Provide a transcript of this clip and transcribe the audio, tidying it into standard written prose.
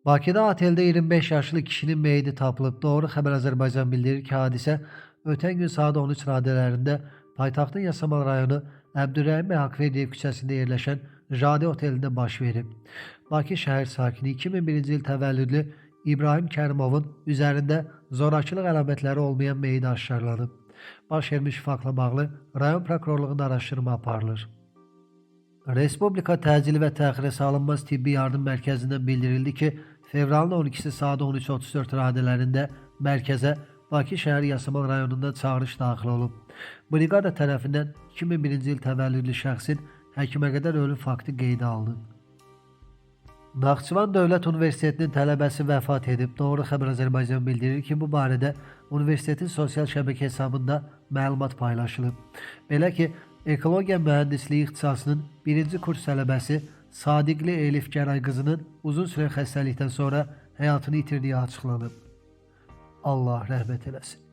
Bakıda otelde 25 yaşlı kişinin meyidi tapılıb. Doğru Xəbər Azərbaycan bildirir ki, hadisə ötən gün saat 13 radələrində paytaxtın Yasamal rayonu Əbdürrəhim bəy Haqverdiyev küçəsində yerləşən Jade otelində baş verib. Bakı şəhər sakini 2001-ci il təvəllüdlü İbrahim Kərimovun üzərində zorakılıq əlamətləri olmayan meyidi aşkarlanıb. Baş vermiş faktla bağlı rayon prokurorluğunda araşdırma aparılır. Respublika Təcili və Təxirə Salınmaz Tibbi Yardım Mərkəzindən bildirildi ki, fevralın 12-si saat 13:34 radələrində mərkəzə Bakı şəhəri Yasamal rayonundan çağırış daxil olub. Briqada tərəfindən 2001-ci il təvəllüdlü şəxsin həkimə qədər ölüm faktı qeydə alınıb. Naxçıvan Dövlət Universitetinin tələbəsi vəfat edib. Doğru Xəbər Azərbaycan bildirir ki, bu barədə universitetin sosial şəbəkə hesabında məlumat paylaşılıb. Belə ki, Ekologiya Mühəndisliyi ixtisasının 1-ci kurs tələbəsi Sadiqli Elif Gəray qızının uzun sürən xəstəlikdən sonra həyatını itirdiyi açıqlanıb. Allah rəhmət eləsin.